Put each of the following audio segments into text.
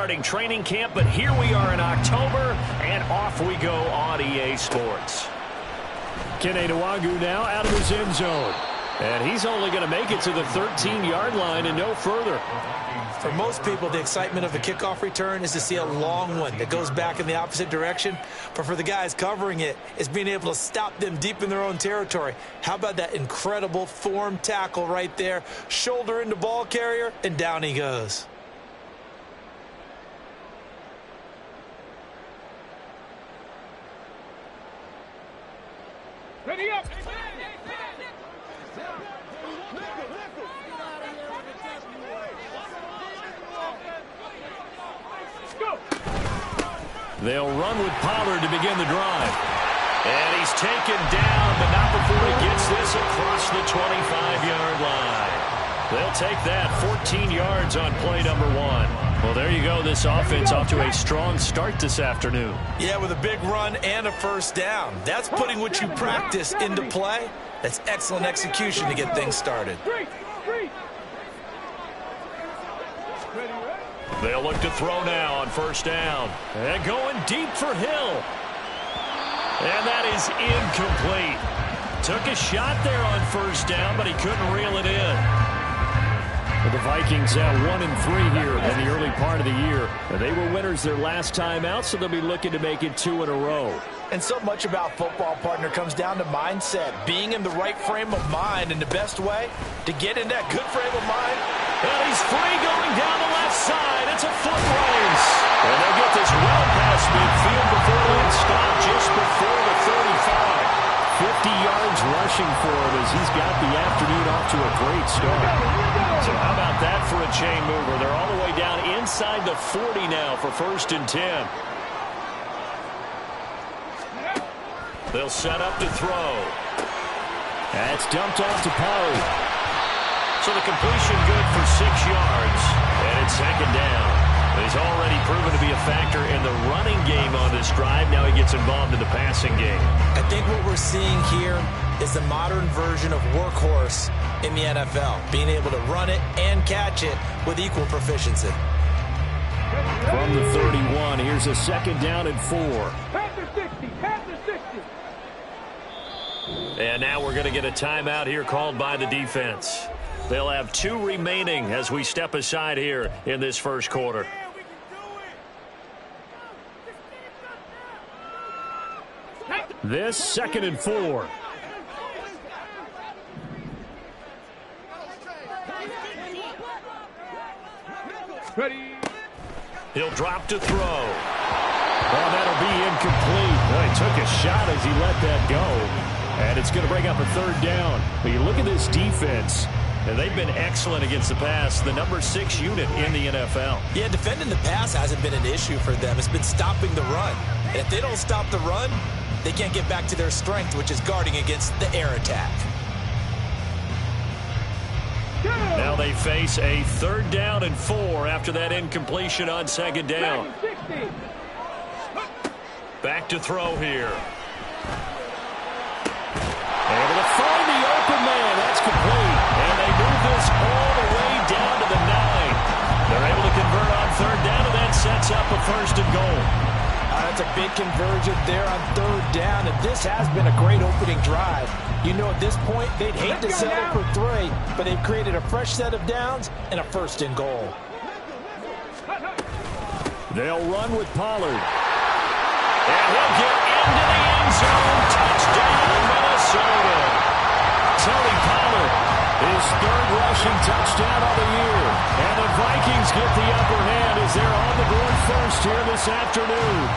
starting training camp, but here we are in October, and off we go on EA Sports. Kene Nwangwu now out of his end zone. And he's only going to make it to the 13-yard line and no further. For most people, the excitement of a kickoff return is to see a long one that goes back in the opposite direction. But for the guys covering it, it's being able to stop them deep in their own territory. How about that incredible form tackle right there? Shoulder into ball carrier, and down he goes. Ready up! They'll run with Pollard to begin the drive. And he's taken down, but not before he gets this across the 25-yard line. They'll take that 14 yards on play number 1. Well, there you go. This offense off to a strong start this afternoon. Yeah, with a big run and a first down. That's putting what you practice into play. That's excellent execution to get things started. They'll look to throw now on first down. And going deep for Hill. And that is incomplete. Took a shot there on first down, but he couldn't reel it in. Well, the Vikings have 1-3 here in the early part of the year. They were winners their last time out, so they'll be looking to make it 2 in a row. And so much about football, partner, comes down to mindset. Being in the right frame of mind, and the best way to get in that good frame of mind. And he's free going down the left side. It's a foot race. And they'll get this well past midfield before being stopped just before the 35. 50 yards rushing for him as he's got the afternoon off to a great start. So how about that for a chain mover? They're all the way down inside the 40 now for 1st and 10. They'll set up to throw. That's dumped off to Pollard. So the completion good for 6 yards. And it's 2nd down. He's already proven to be a factor in the running game on this drive. Now he gets involved in the passing game. I think what we're seeing here is the modern version of workhorse in the NFL. Being able to run it and catch it with equal proficiency. From the 31, here's a 2nd down and 4. Panther 60, Panther 60. And now we're going to get a timeout here called by the defense. They'll have 2 remaining as we step aside here in this first quarter. This 2nd and 4. Ready. He'll drop to throw. Oh, that'll be incomplete. Well, he took a shot as he let that go. And it's going to bring up a 3rd down. But you look at this defense. And they've been excellent against the pass, the number 6 unit in the NFL. Yeah, defending the pass hasn't been an issue for them. It's been stopping the run. And if they don't stop the run, they can't get back to their strength, which is guarding against the air attack. Now they face a 3rd down and 4 after that incompletion on 2nd down. Back to throw here. Able to find the open man. That's complete. And they move this all the way down to the 9. They're able to convert on 3rd down, and that sets up a 1st and goal. That's a big conversion there on 3rd down, and this has been a great opening drive. You know, at this point, they'd hate to settle for 3, but they've created a fresh set of downs and a 1st and goal. They'll run with Pollard. And he'll get into the end zone. Touchdown, Minnesota. Tony Pollard, his 3rd rushing touchdown of the year. And the Vikings get the upper hand as they're on the board first here this afternoon.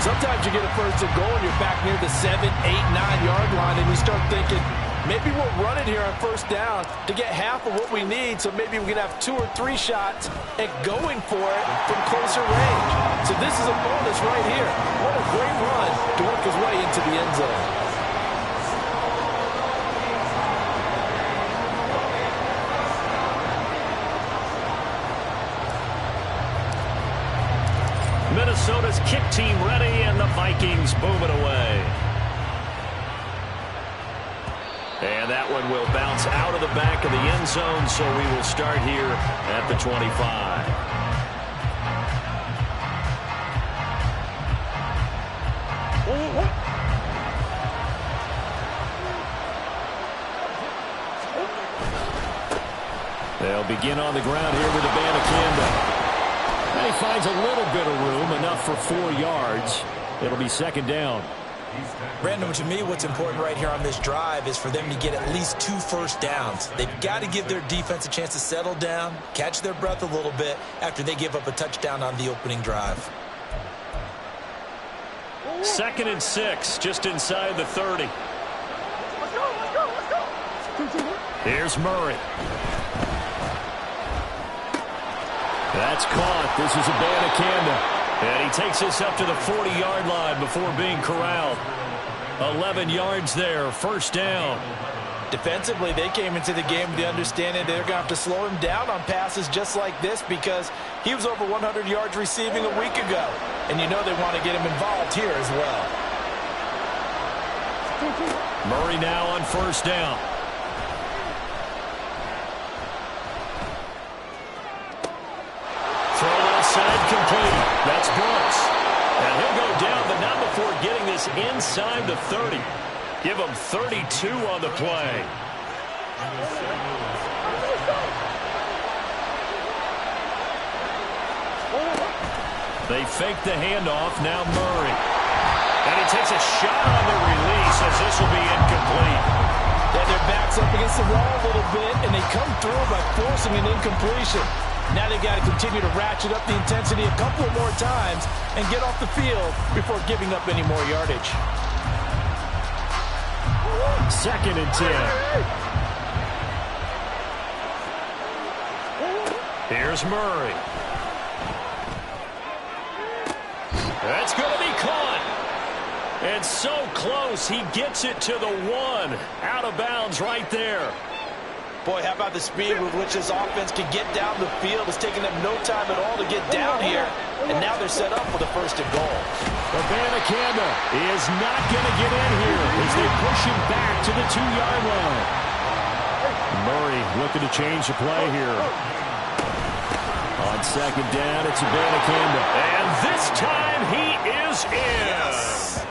Sometimes you get a 1st and goal and you're back near the 7, 8, 9-yard line, and you start thinking, maybe we'll run it here on 1st down to get half of what we need, so maybe we can have 2 or 3 shots at going for it from closer range. So this is a bonus right here. What a great run to work his way into the end zone. Minnesota's kick team ready, and the Vikings move it away. And that one will bounce out of the back of the end zone, so we will start here at the 25. They'll begin on the ground here with Abanikanda. And he finds a little bit of room, enough for 4 yards. It'll be second down. Brandon, to me, what's important right here on this drive is for them to get at least 2 first downs. They've got to give their defense a chance to settle down, catch their breath a little bit after they give up a touchdown on the opening drive. 2nd and 6, just inside the 30. Here's Murray. That's caught. This is Abanikanda. And he takes this up to the 40-yard line before being corralled. 11 yards there, first down. Defensively, they came into the game with the understanding they're going to have to slow him down on passes just like this because he was over 100 yards receiving a week ago. And you know they want to get him involved here as well. Murray now on first down. Throw outside complete. That's Brooks. And he'll go down, but not before getting this inside the 30. Give him 32 on the play. They fake the handoff. Now Murray. And he takes a shot on the release as this will be incomplete. Yeah, their back's up against the wall a little bit, and they come through by forcing an incompletion. Now they've got to continue to ratchet up the intensity a couple more times and get off the field before giving up any more yardage. 2nd and 10. Here's Murray. That's going to be caught. And so close, he gets it to the 1. Out of bounds right there. Boy, how about the speed with which this offense can get down the field? It's taking them no time at all to get down here. And now they're set up for the 1st and goal. Abanikanda is not going to get in here as they push him back to the 2-yard line. Murray looking to change the play here. On 2nd down, it's Abanikanda. And this time he is in. Yes.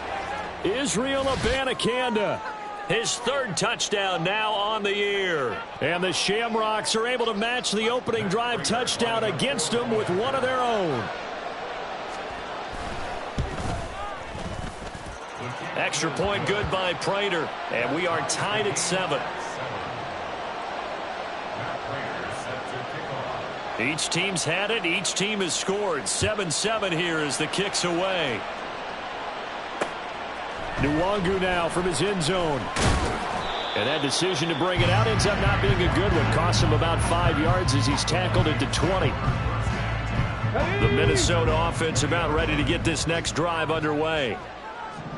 Israel Abanikanda. His 3rd touchdown now on the year. And the Shamrocks are able to match the opening drive touchdown against them with one of their own. Extra point good by Prater. And we are tied at 7. Each team's had it. Each team has scored. 7-7 here as the kick's away. Nwangu now from his end zone. And that decision to bring it out ends up not being a good one. Costs him about 5 yards as he's tackled into 20. The Minnesota offense about ready to get this next drive underway.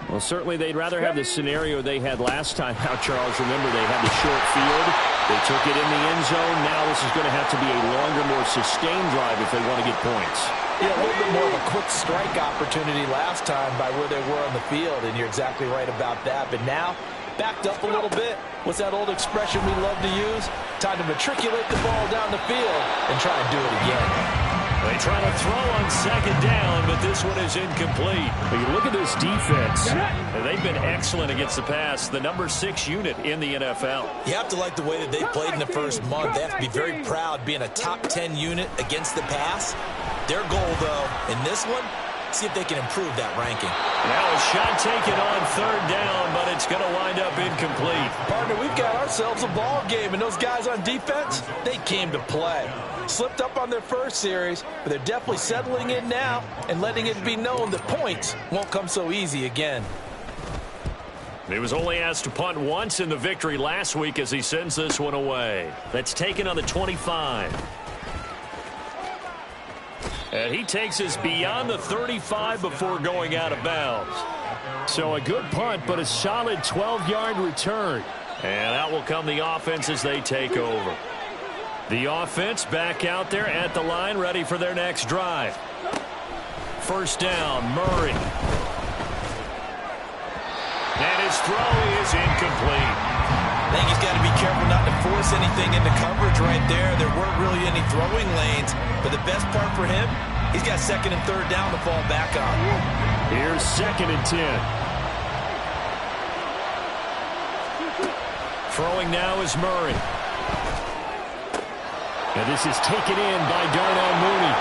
Well, certainly they'd rather have the scenario they had last time out, Charles. Remember, they had the short field. They took it in the end zone. Now this is going to have to be a longer, more sustained drive if they want to get points. Yeah, a little bit more of a quick strike opportunity last time by where they were on the field, and you're exactly right about that. But now, backed up a little bit. What's that old expression we love to use? Time to matriculate the ball down the field and try and do it again. They try to throw on 2nd down, but this one is incomplete. But you look at this defense. They've been excellent against the pass. The number 6 unit in the NFL. You have to like the way that they played in the first month. They have to be very proud being a top 10 unit against the pass. Their goal, though, in this one, see if they can improve that ranking. Now a shot taken on 3rd down, but it's going to wind up incomplete. Partner, we've got ourselves a ball game, and those guys on defense, they came to play. Slipped up on their first series, but they're definitely settling in now and letting it be known that points won't come so easy again. He was only asked to punt once in the victory last week as he sends this one away. That's taken on the 25. And he takes us beyond the 35 before going out of bounds. So a good punt, but a solid 12-yard return. And out will come the offense as they take over. The offense back out there at the line, ready for their next drive. 1st down, Murray. And his throw is incomplete. I think he's got to be careful not to force anything into coverage right there. There weren't really any throwing lanes, but the best part for him, he's got 2nd and 3rd down to fall back on. Here's 2nd and 10. Throwing now is Murray. And this is taken in by Darnell Mooney.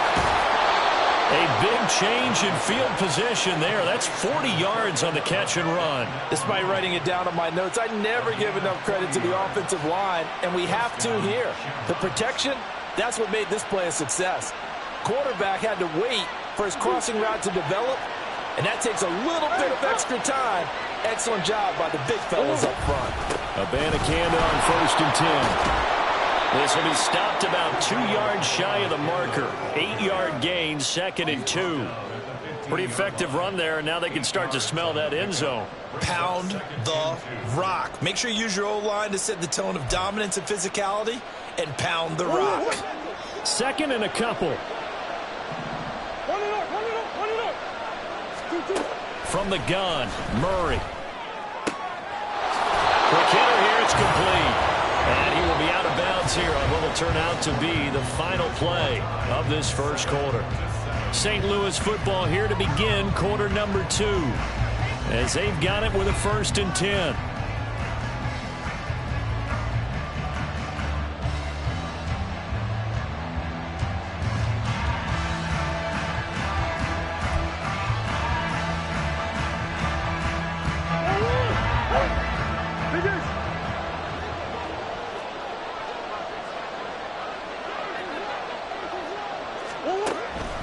A big change in field position there. That's 40 yards on the catch and run. Despite writing it down on my notes, I never give enough credit to the offensive line, and we have to here. The protection, that's what made this play a success. Quarterback had to wait for his crossing route to develop, and that takes a little bit of extra time. Excellent job by the big fellas up front. Abanikanda on 1st and 10. This will be stopped about 2 yards shy of the marker. 8-yard gain, 2nd and 2. Pretty effective run there, and now they can start to smell that end zone. Pound the rock. Make sure you use your O-line to set the tone of dominance and physicality, and pound the rock. 2nd and a couple. From the gun, Murray. Quick hitter here, it's complete. And he will be out of bounds here on what will turn out to be the final play of this first quarter. St. Louis football here to begin quarter number 2. As they've got it with a 1st and 10.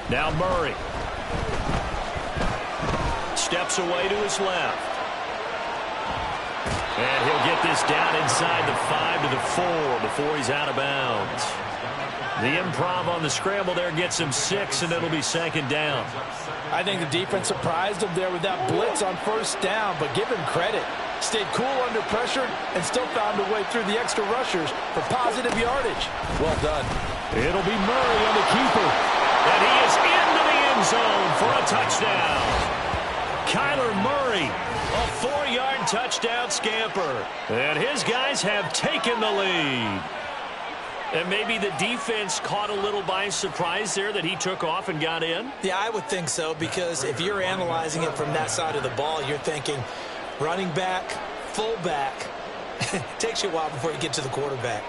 Now Murray. Steps away to his left. And he'll get this down inside the 5 to the 4 before he's out of bounds. The improv on the scramble there gets him 6, and it'll be 2nd down. I think the defense surprised him there with that blitz on 1st down, but give him credit. Stayed cool under pressure and still found a way through the extra rushers for positive yardage. Well done. It'll be Murray on the keeper. And he is into the end zone for a touchdown. Kyler Murray, a 4-yard touchdown scamper. And his guys have taken the lead. And maybe the defense caught a little by surprise there that he took off and got in? Yeah, I would think so, because if you're analyzing it from that side of the ball, you're thinking running back, fullback. It takes you a while before you get to the quarterback.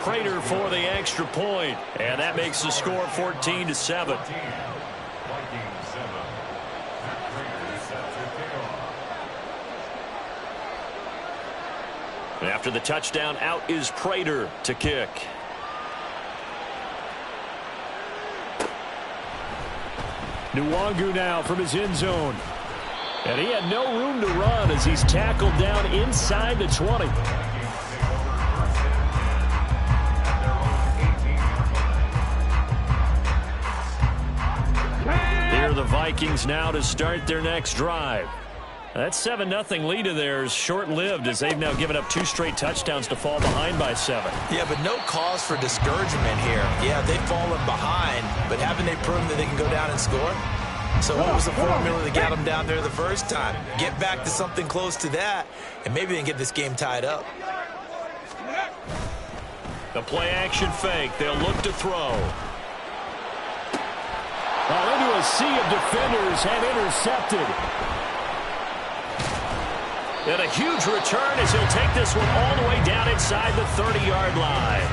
Prater for the extra point, and that makes the score 14-7. After the touchdown, out is Prater to kick. Nwangu now from his end zone. And he had no room to run as he's tackled down inside the 20. Here are the Vikings now to start their next drive. That 7-0 lead of theirs short-lived as they've now given up 2 straight touchdowns to fall behind by 7. Yeah, but no cause for discouragement here. Yeah, they've fallen behind, but haven't they proven that they can go down and score? So what was the formula that got them down there the first time? Get back to something close to that, and maybe they can get this game tied up. The play-action fake. They'll look to throw. Into a sea of defenders and intercepted. And a huge return as he'll take this one all the way down inside the 30-yard line.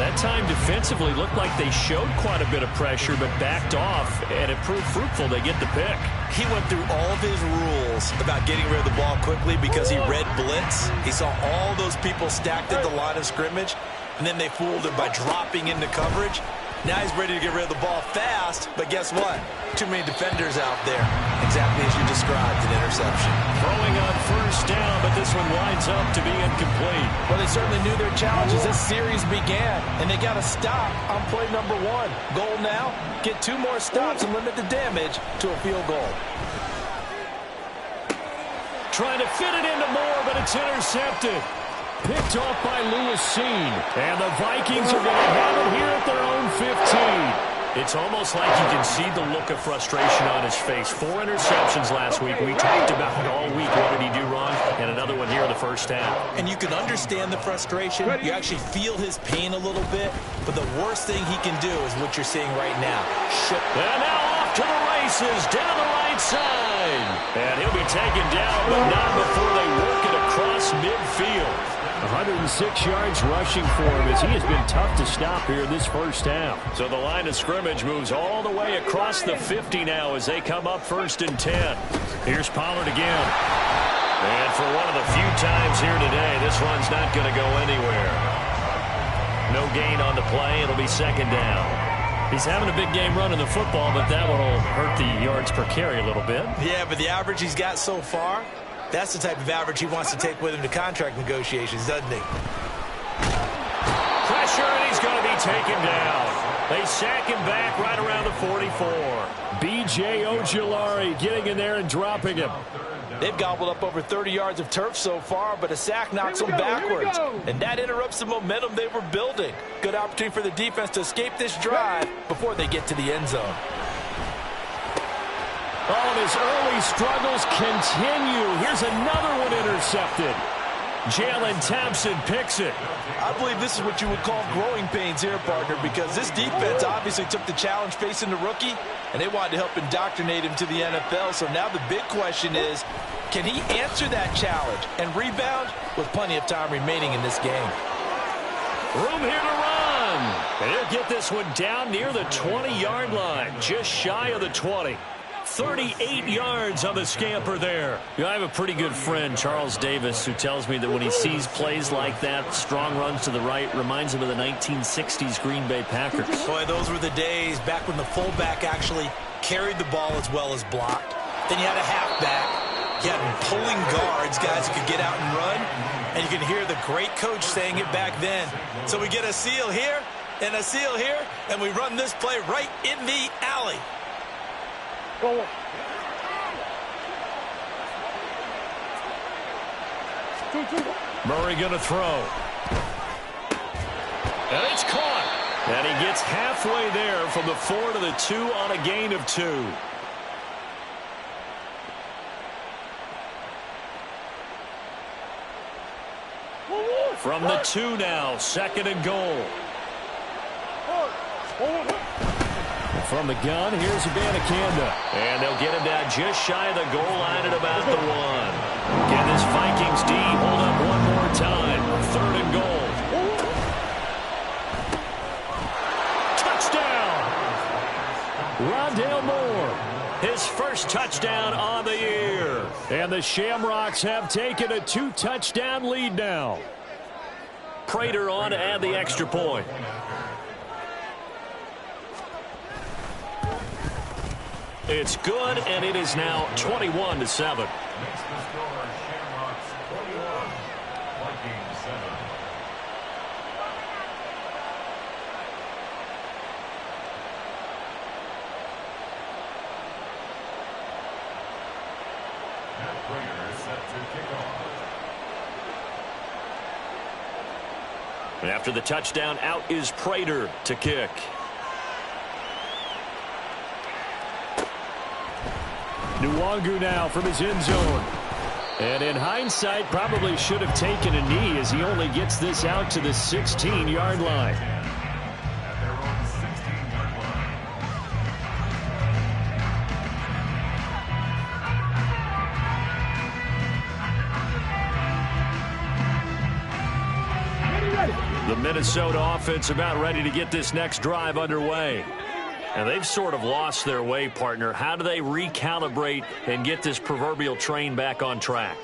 That time defensively looked like they showed quite a bit of pressure but backed off, and it proved fruitful. They get the pick. He went through all of his rules about getting rid of the ball quickly because he read blitz. He saw all those people stacked at the line of scrimmage, and then they fooled him by dropping into coverage. Now he's ready to get rid of the ball fast, but guess what? Too many defenders out there. Exactly as you described, an interception. Throwing on 1st down, but this one winds up to be incomplete. Well, they certainly knew their challenge as this series began, and they got to stop on play number 1. Goal now, get 2 more stops and limit the damage to a field goal. Trying to fit it into Moore, but it's intercepted. Picked off by Lewis Seen. And the Vikings are going to have it here at their own 15. It's almost like you can see the look of frustration on his face. 4 interceptions last week. We talked about it all week. What did he do wrong? And another one here in the first half. And you can understand the frustration. You actually feel his pain a little bit. But the worst thing he can do is what you're seeing right now. And now off off to the races down the right side. And he'll be taken down, but not before they work it across midfield. 106 yards rushing for him as he has been tough to stop here in this first half. So the line of scrimmage moves all the way across the 50 now as they come up 1st and 10. Here's Pollard again. And for one of the few times here today, this run's not going to go anywhere. No gain on the play. It'll be 2nd down. He's having a big game running the football, but that one will hurt the yards per carry a little bit. Yeah, but the average he's got so far, that's the type of average he wants to take with him to contract negotiations, doesn't he? Pressure, and he's going to be taken down. They sack him back right around the 44. B.J. Ojulari getting in there and dropping him. They've gobbled up over 30 yards of turf so far, but a sack knocks them backwards. And that interrupts the momentum they were building. Good opportunity for the defense to escape this drive before they get to the end zone. Oh, and his early struggles continue. Here's another one intercepted. Jalen Thompson picks it. I believe this is what you would call growing pains here, partner, because this defense obviously took the challenge facing the rookie, and they wanted to help indoctrinate him to the NFL. So now the big question is, can he answer that challenge and rebound with plenty of time remaining in this game? Room here to run. And he'll get this one down near the 20-yard line, just shy of the 20. 38 yards on the scamper there. You know, I have a pretty good friend, Charles Davis, who tells me that when he sees plays like that, strong runs to the right, reminds him of the 1960s Green Bay Packers. Boy, those were the days back when the fullback actually carried the ball as well as blocked. Then you had a halfback. You had pulling guards, guys who could get out and run. And you can hear the great coach saying it back then. So we get a seal here and a seal here, and we run this play right in the alley. Murray going to throw. And it's caught. And he gets halfway there from the 4 to the 2 on a gain of 2. From the 2 now, 2nd and goal. From the gun, here's Abanikanda. And they'll get him down just shy of the goal line at about the 1. Can this Vikings D hold up one more time? 3rd and goal. Touchdown! Rondale Moore. His first touchdown on the year. And the Shamrocks have taken a 2-touchdown lead now. Prater on to add the extra point. It's good, and it is now 21-7. After the touchdown, out is Prater to kick. Nwangu now from his end zone. And in hindsight, probably should have taken a knee as he only gets this out to the 16-yard line. The Minnesota offense about ready to get this next drive underway. And they've sort of lost their way, partner. How do they recalibrate and get this proverbial train back on track?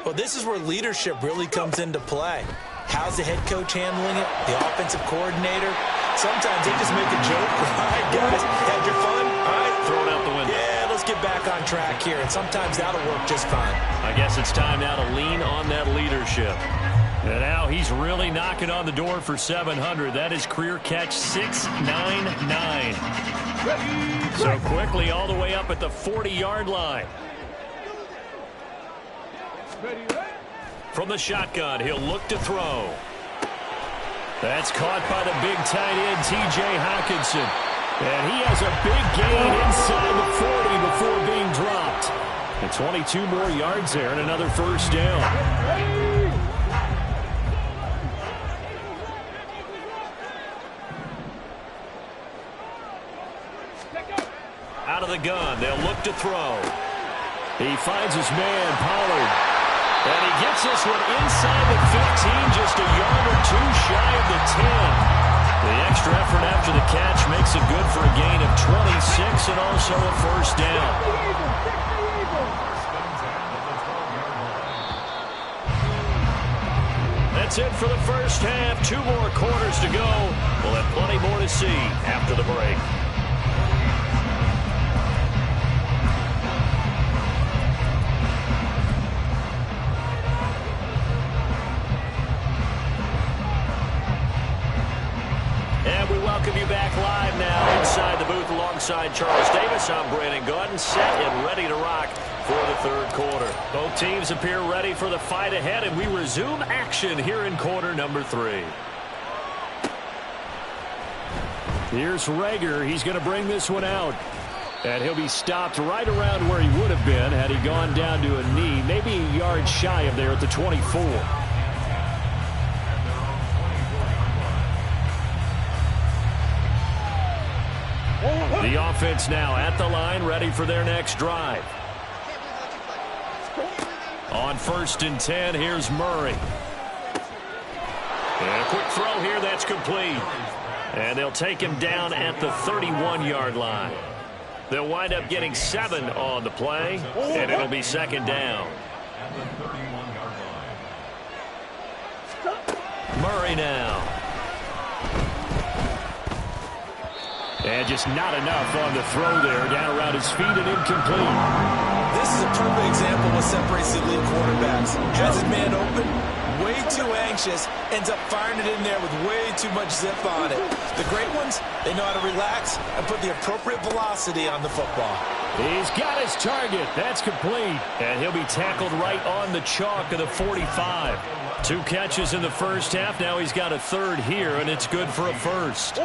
Well, this is where leadership really comes into play. How's the head coach handling it? The offensive coordinator? Sometimes they just make a joke. All right, guys, had your fun? All right. Throw it out the window. Yeah, let's get back on track here. And sometimes that'll work just fine. I guess it's time now to lean on that leadership. And now he's really knocking on the door for 700. That is career catch 699. So quickly all the way up at the 40-yard line. From the shotgun, he'll look to throw. That's caught by the big tight end, T.J. Hawkinson. And he has a big gain inside the 40 before being dropped. And 22 more yards there and another first down. Out of the gun, they'll look to throw. He finds his man, Pollard. And he gets this one inside the 15, just a yard or two shy of the 10. The extra effort after the catch makes it good for a gain of 26 and also a first down. That's it for the first half. 2 more quarters to go. We'll have plenty more to see after the break. And we welcome you back live now inside the booth alongside Charles Davis. I'm Brandon Gaudin, set and ready to rock for the third quarter. Both teams appear ready for the fight ahead, and we resume action here in quarter number 3. Here's Rager. He's going to bring this one out. And he'll be stopped right around where he would have been had he gone down to a knee, maybe a yard shy of there at the 24. The offense now at the line, ready for their next drive. On 1st and 10, here's Murray. And a quick throw here, that's complete. And they'll take him down at the 31-yard line. They'll wind up getting 7 on the play, and it'll be 2nd down. Murray now. And just not enough on the throw there. Down around his feet and incomplete. This is a perfect example of what separates the elite quarterbacks. Has his man open, way too anxious, ends up firing it in there with way too much zip on it. The great ones, they know how to relax and put the appropriate velocity on the football. He's got his target. That's complete. And he'll be tackled right on the chalk of the 45. 2 catches in the first half. Now he's got a 3rd here, and it's good for a first.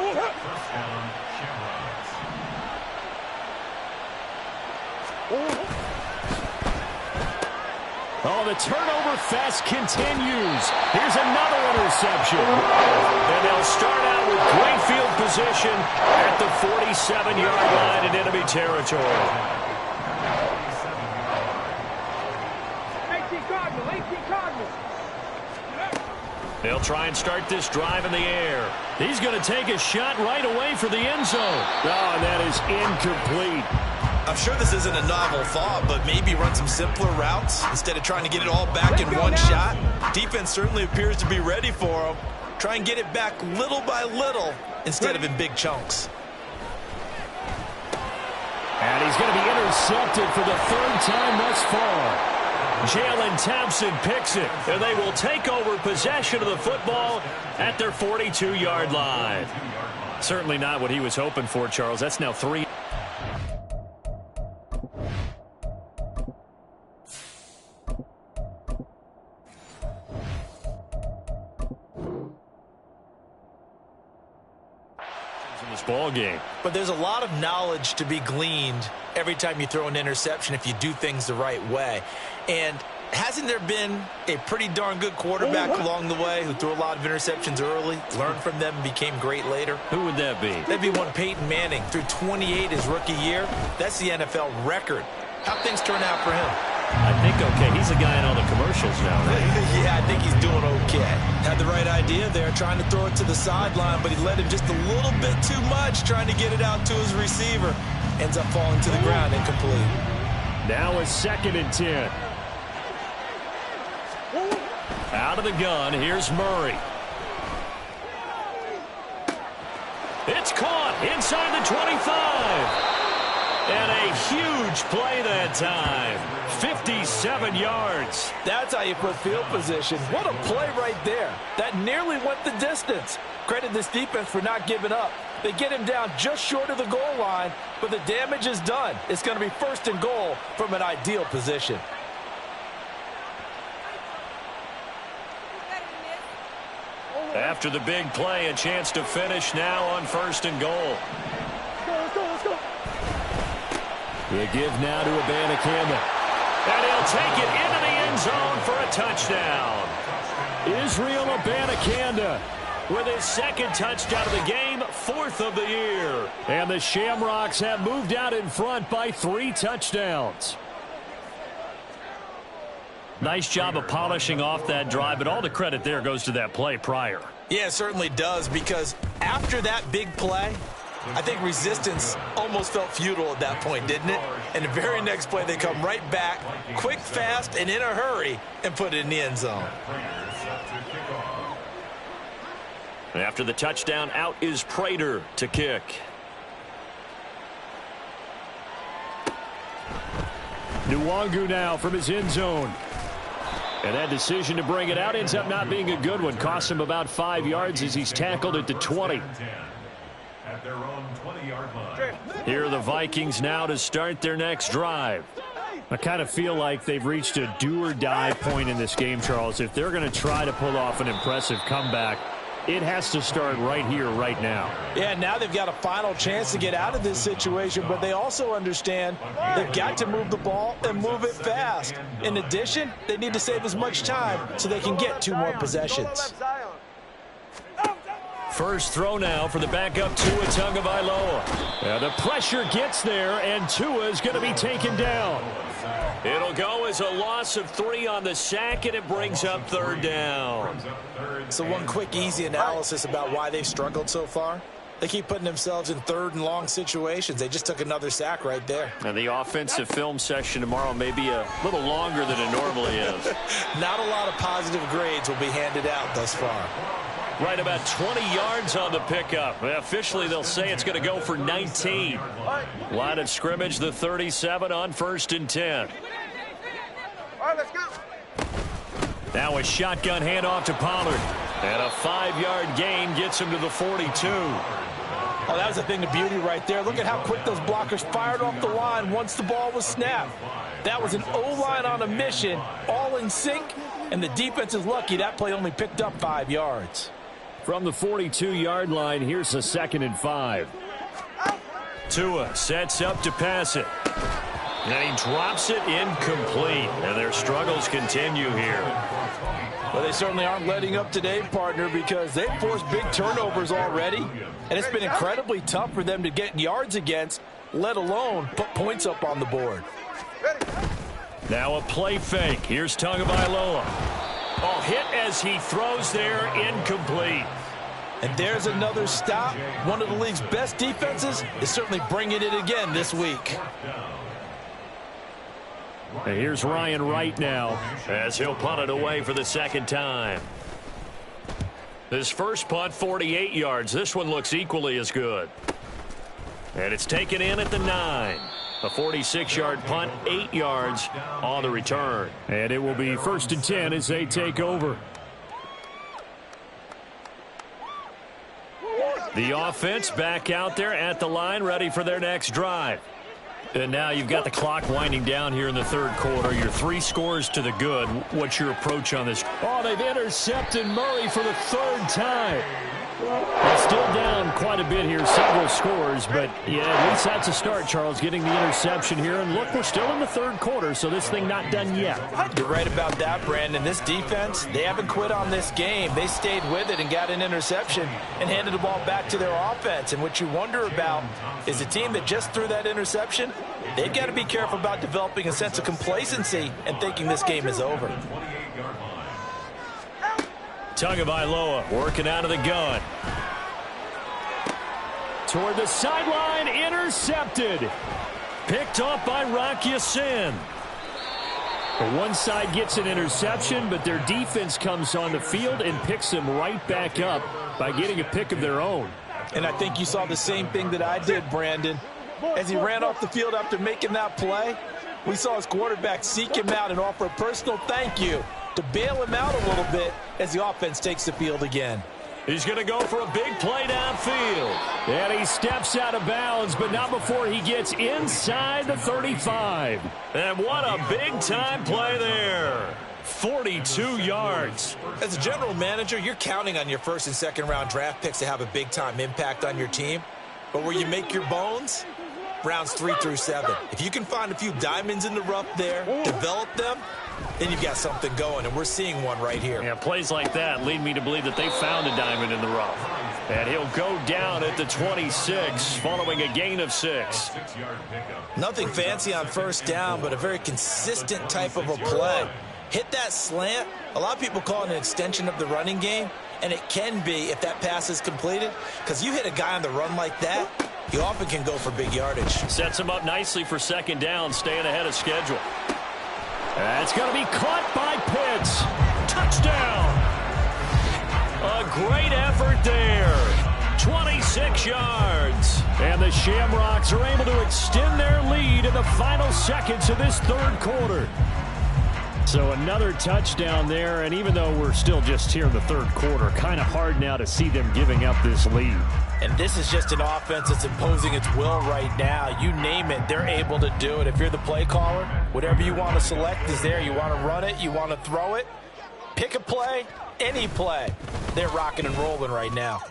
Oh, the turnover fest continues. Here's another interception. And they'll start out with great field position at the 47-yard line in enemy territory. 18 Cardinals. They'll try and start this drive in the air. He's going to take a shot right away for the end zone. Oh, and that is incomplete. I'm sure this isn't a novel thought, but maybe run some simpler routes instead of trying to get it all back in one shot. Defense certainly appears to be ready for him. Try and get it back little by little instead of in big chunks. And he's going to be intercepted for the 3rd time thus far. Jalen Thompson picks it, and they will take over possession of the football at their 42-yard line. Certainly not what he was hoping for, Charles. That's now 3. This ball game. But there's a lot of knowledge to be gleaned every time you throw an interception if you do things the right way. And hasn't there been a pretty darn good quarterback along the way who threw a lot of interceptions early, learned from them, and became great later? Who would that be? That'd be one Peyton Manning. Threw 28 his rookie year. That's the NFL record. How'd things turn out for him? I think okay. He's a guy in all the commercials now, right? Yeah, I think he's doing okay. Had the right idea there, trying to throw it to the sideline, but he let him just a little bit too much, trying to get it out to his receiver. Ends up falling to the ground, incomplete. Now a 2nd and 10. Out of the gun, here's Murray. It's caught inside the 25. And a huge play that time. 57 yards. That's how you put field position. What a play right there. That nearly went the distance. Credit this defense for not giving up. They get him down just short of the goal line, but the damage is done. It's going to be 1st and goal from an ideal position. After the big play, a chance to finish now on 1st and goal. Let's go. The give now to Abanikanda. And he'll take it into the end zone for a touchdown. Israel Abanikanda with his second touchdown of the game, 4th of the year. And the Shamrocks have moved out in front by 3 touchdowns. Nice job of polishing off that drive, but all the credit there goes to that play prior. Yeah, it certainly does, because after that big play, I think resistance almost felt futile at that point, didn't it? And the very next play, they come right back, quick, fast, and in a hurry, and put it in the end zone. After the touchdown, out is Prater to kick. Nwangu now from his end zone. And that decision to bring it out ends up not being a good one. Costs him about 5 yards as he's tackled at the 20. At their own 20-yard line. Here are the Vikings now to start their next drive. I kind of feel like they've reached a do-or-die point in this game, Charles. If they're going to try to pull off an impressive comeback, it has to start right here, right now. Yeah, now they've got a final chance to get out of this situation, but they also understand they've got to move the ball and move it fast. In addition, they need to save as much time so they can get 2 more possessions. First throw now for the backup Tua Tagovailoa. And the pressure gets there, and Tua is going to be taken down. It'll go as a loss of 3 on the sack, and it brings up 3rd down. So one quick, easy analysis about why they've struggled so far. They keep putting themselves in 3rd and long situations. They just took another sack right there. And the offensive film session tomorrow may be a little longer than it normally is. Not a lot of positive grades will be handed out thus far. Right about 20 yards on the pickup. Officially, they'll say it's going to go for 19. Line of scrimmage, the 37 on 1st and 10. All right, let's go. Now a shotgun handoff to Pollard. And a 5-yard gain gets him to the 42. Oh, that was a thing of beauty right there. Look at how quick those blockers fired off the line once the ball was snapped. That was an O-line on a mission, all in sync, and the defense is lucky that play only picked up 5 yards. From the 42-yard line, here's a 2nd and 5. Tua sets up to pass it. And he drops it incomplete. And their struggles continue here. Well, they certainly aren't letting up today, partner, because they've forced big turnovers already. And it's been incredibly tough for them to get yards against, let alone put points up on the board. Now a play fake. Here's Tagovailoa. Oh, hit as he throws there, incomplete. And there's another stop. One of the league's best defenses is certainly bringing it again this week. And here's Ryan Wright now, as he'll punt it away for the 2nd time. His first punt, 48 yards. This one looks equally as good. And it's taken in at the 9. A 46-yard punt, 8 yards on the return. And it will be 1st and 10 as they take over. The offense back out there at the line, ready for their next drive. And now you've got the clock winding down here in the 3rd quarter. You're 3 scores to the good. What's your approach on this? Oh, they've intercepted Murray for the 3rd time. They're still down quite a bit here, several scores, but yeah, at least that's a start, Charles, getting the interception here. And look, we're still in the 3rd quarter, so this thing not done yet. You're right about that, Brandon. This defense, they haven't quit on this game. They stayed with it and got an interception and handed the ball back to their offense. And what you wonder about is a team that just threw that interception, they've got to be careful about developing a sense of complacency and thinking this game is over. Tagovailoa working out of the gun. Toward the sideline, intercepted. Picked off by Rock Ya-Sin. The one side gets an interception, but their defense comes on the field and picks them right back up by getting a pick of their own. And I think you saw the same thing that I did, Brandon. As he ran off the field after making that play, we saw his quarterback seek him out and offer a personal thank you to bail him out a little bit as the offense takes the field again. He's going to go for a big play downfield. And he steps out of bounds, but not before he gets inside the 35. And what a big-time play there. 42 yards. As a general manager, you're counting on your 1st and 2nd round draft picks to have a big-time impact on your team. But where you make your bones, rounds 3 through 7. If you can find a few diamonds in the rough there, develop them, then you've got something going, and we're seeing one right here. Yeah, plays like that lead me to believe that they found a diamond in the rough. And he'll go down at the 26 following a gain of 6. Nothing fancy on first down, but a very consistent type of a play. Hit that slant. A lot of people call it an extension of the running game, and it can be if that pass is completed, because you hit a guy on the run like that, he often can go for big yardage. Sets him up nicely for second down, staying ahead of schedule. That's going to be caught by Pitts. Touchdown. A great effort there. 26 yards. And the Shamrocks are able to extend their lead in the final seconds of this third quarter. So another touchdown there, and even though we're still just here in the third quarter, kind of hard now to see them giving up this lead. And this is just an offense that's imposing its will right now. You name it, they're able to do it. If you're the play caller, whatever you want to select is there. You want to run it, you want to throw it, pick a play, any play. They're rocking and rolling right now.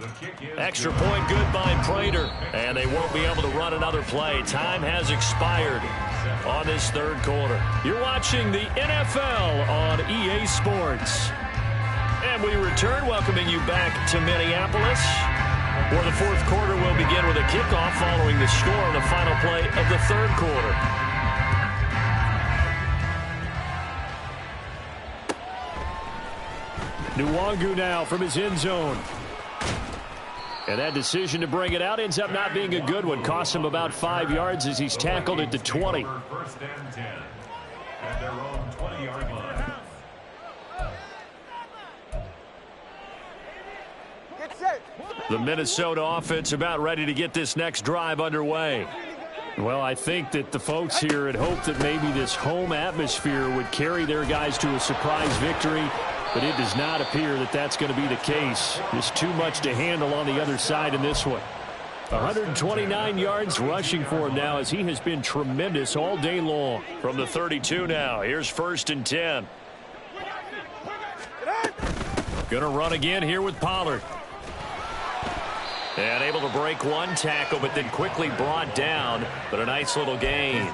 Extra point good by Prater, and they won't be able to run another play. Time has expired on this third quarter. You're watching the NFL on EA Sports. And we return, welcoming you back to Minneapolis, where the fourth quarter will begin with a kickoff following the score on the final play of the third quarter. Nwangu now from his end zone. And that decision to bring it out ends up not being a good one. Costs him about 5 yards as he's tackled at the 20. First and 10 at their own 20-yard line. Get set. The Minnesota offense about ready to get this next drive underway. Well, I think that the folks here had hoped that maybe this home atmosphere would carry their guys to a surprise victory, but it does not appear that that's going to be the case. Just too much to handle on the other side in this one. 129 yards rushing for him now as he has been tremendous all day long. From the 32 now, here's first and 10. Going to run again here with Pollard. And able to break one tackle, but then quickly brought down. But a nice little gain.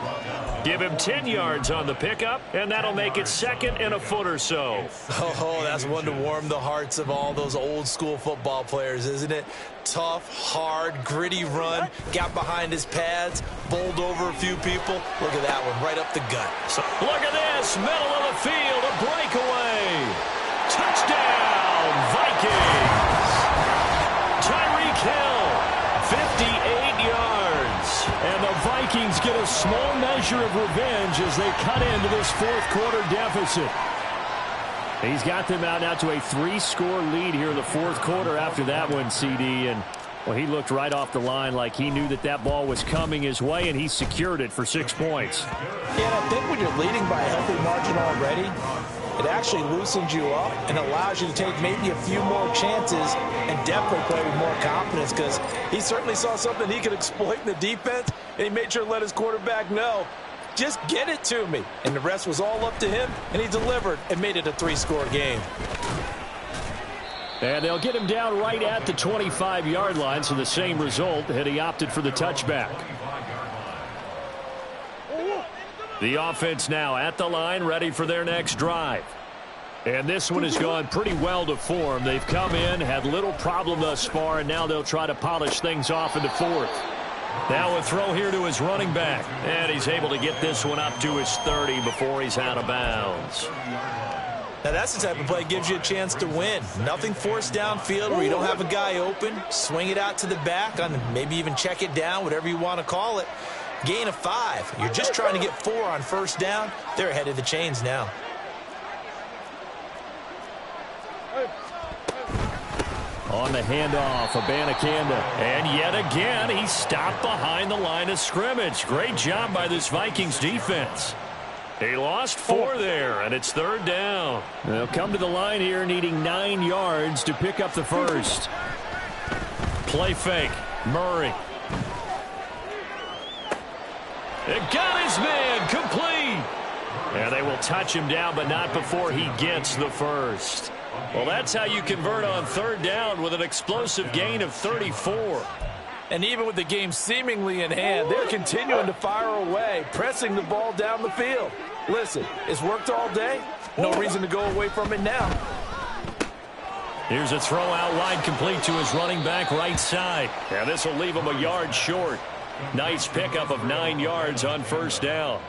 Give him 10 yards on the pickup, and that'll make it second and a foot or so. Oh, that's one to warm the hearts of all those old school football players, isn't it? Tough, hard, gritty run. Got behind his pads, bowled over a few people. Look at that one, right up the gut. So, look at this, middle of the field, a breakaway. Touchdown, Vikings. Tyreek Hill, 58 yards. And the Vikings get a small measure of revenge as they cut into this fourth quarter deficit. He's got them out now to a 3-score lead here in the fourth quarter after that one, CD. And, well, he looked right off the line like he knew that that ball was coming his way, and he secured it for 6 points. Yeah, I think when you're leading by a healthy margin already, it actually loosens you up and allows you to take maybe a few more chances and definitely play with more confidence, because he certainly saw something he could exploit in the defense, and he made sure to let his quarterback know, just get it to me. And the rest was all up to him, and he delivered and made it a 3-score game. And they'll get him down right at the 25-yard line, so the same result had he opted for the touchback. The offense now at the line, ready for their next drive. And this one has gone pretty well to form. They've come in, had little problem thus far, and now they'll try to polish things off in the fourth. Now a throw here to his running back. And he's able to get this one up to his 30 before he's out of bounds. Now that's the type of play that gives you a chance to win. Nothing forced downfield where you don't have a guy open. Swing it out to the back, on maybe even check it down, whatever you want to call it. Gain of 5. You're just trying to get 4 on first down. They're ahead of the chains now. On the handoff, Abanikanda. And yet again, he stopped behind the line of scrimmage. Great job by this Vikings defense. He lost 4 there, and it's third down. They'll come to the line here needing 9 yards to pick up the first. Play fake. Murray. It got his man complete. And they will touch him down, but not before he gets the first. Well, that's how you convert on third down with an explosive gain of 34. And even with the game seemingly in hand, they're continuing to fire away, pressing the ball down the field. Listen, it's worked all day. No reason to go away from it now. Here's a throw out wide, complete to his running back right side. And this will leave him a yard short. Nice pickup of 9 yards on first down.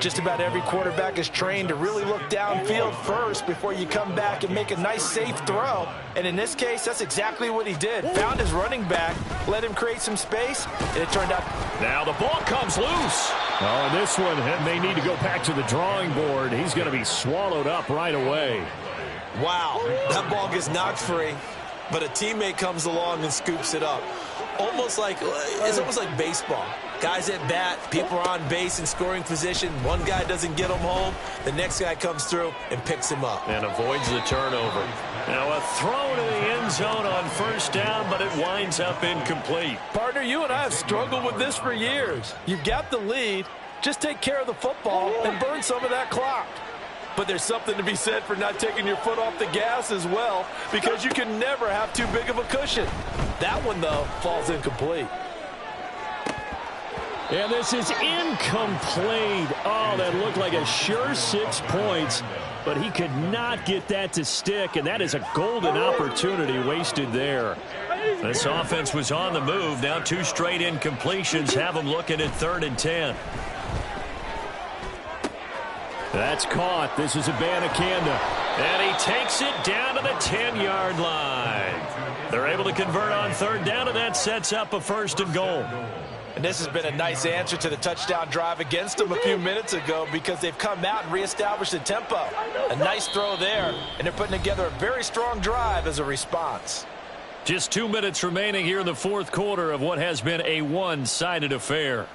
Just about every quarterback is trained to really look downfield first before you come back and make a nice, safe throw. And in this case, that's exactly what he did. Found his running back, let him create some space, and it turned out. Now the ball comes loose. Oh, and this one may need to go back to the drawing board. He's going to be swallowed up right away. Wow, that ball gets knocked free, but a teammate comes along and scoops it up. It's almost like baseball. Guys at bat, people are on base in scoring position. One guy doesn't get him home. The next guy comes through and picks him up. And avoids the turnover. Now a throw to the end zone on first down, but it winds up incomplete. Partner, you and I have struggled with this for years. You've got the lead. Just take care of the football and burn some of that clock. But there's something to be said for not taking your foot off the gas as well, because you can never have too big of a cushion. That one, though, falls incomplete. And this is incomplete. Oh, that looked like a sure 6 points, but he could not get that to stick, and that is a golden opportunity wasted there. This offense was on the move. Now 2 straight incompletions have them looking at 3rd and 10. That's caught. This is Abanikanda. And he takes it down to the 10-yard line. They're able to convert on 3rd down, and that sets up a 1st and goal. And this has been a nice answer to the touchdown drive against them a few minutes ago, because they've come out and reestablished the tempo. A nice throw there, and they're putting together a very strong drive as a response. Just 2 minutes remaining here in the 4th quarter of what has been a one-sided affair.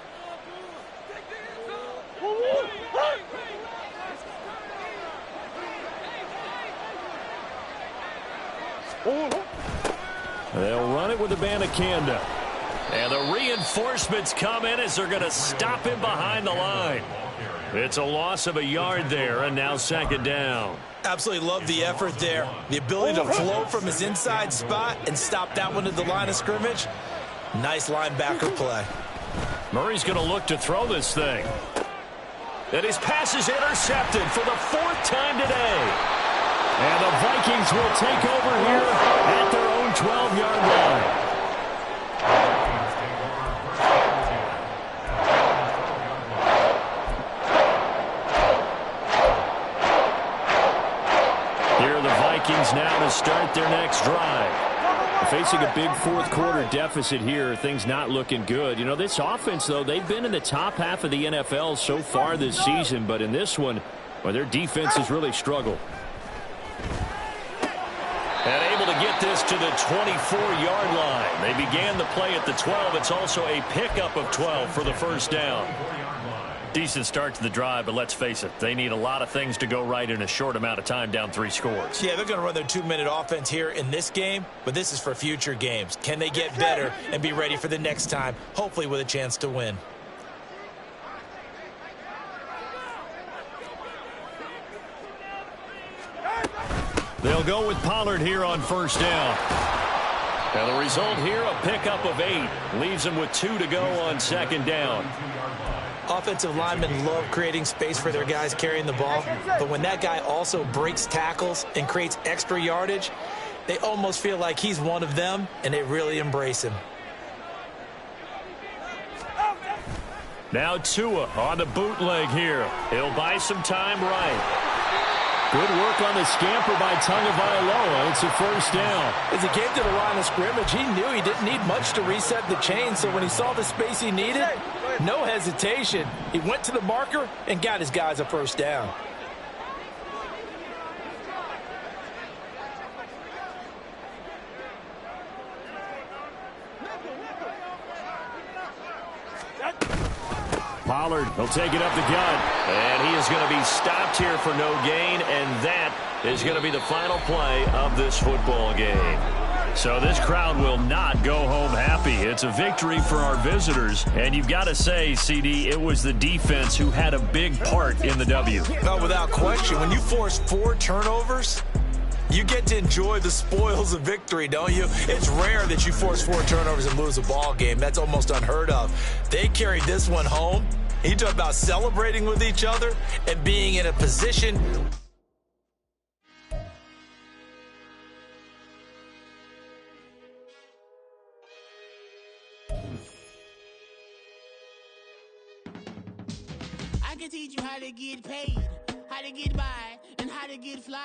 They'll run it with Abanikanda. And the reinforcements come in as they're going to stop him behind the line. It's a loss of a yard there, and now 2nd down. Absolutely love the effort there. The ability to flow from his inside spot and stop that one at the line of scrimmage. Nice linebacker play. Murray's going to look to throw this thing. And his pass is intercepted for the 4th time today. And the Vikings will take over here at their own 12-yard line. Here are the Vikings now to start their next drive. Facing a big 4th quarter deficit here, things not looking good. You know, this offense, though, they've been in the top half of the NFL so far this season, but in this one, well, their defense has really struggled. And able to get this to the 24-yard line. They began the play at the 12. It's also a pickup of 12 for the 1st down. Decent start to the drive, but let's face it, they need a lot of things to go right in a short amount of time, down 3 scores. Yeah, they're going to run their 2-minute offense here in this game, but this is for future games. Can they get better and be ready for the next time, hopefully with a chance to win? They'll go with Pollard here on 1st down. And the result here, a pickup of 8. Leaves them with 2 to go on 2nd down. Offensive linemen love creating space for their guys carrying the ball, but when that guy also breaks tackles and creates extra yardage, they almost feel like he's one of them, and they really embrace him. Now Tua on the bootleg here. He'll buy some time right. Good work on the scamper by Tagovailoa. It's a 1st down. As he came to the line of scrimmage, he knew he didn't need much to reset the chain, so when he saw the space he needed, no hesitation. He went to the marker and got his guys a 1st down. Pollard will take it up the gut. And he is going to be stopped here for no gain, and that is going to be the final play of this football game. So this crowd will not go home happy. It's a victory for our visitors. And you've got to say, CD, it was the defense who had a big part in the W. No, without question. When you force 4 turnovers, you get to enjoy the spoils of victory, don't you? It's rare that you force 4 turnovers and lose a ball game. That's almost unheard of. They carried this one home, You talk about celebrating with each other and being in a position. I can teach you how to get paid, how to get by, and how to get fly.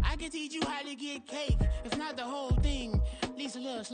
I can teach you how to get cake, if not the whole thing, at least a little.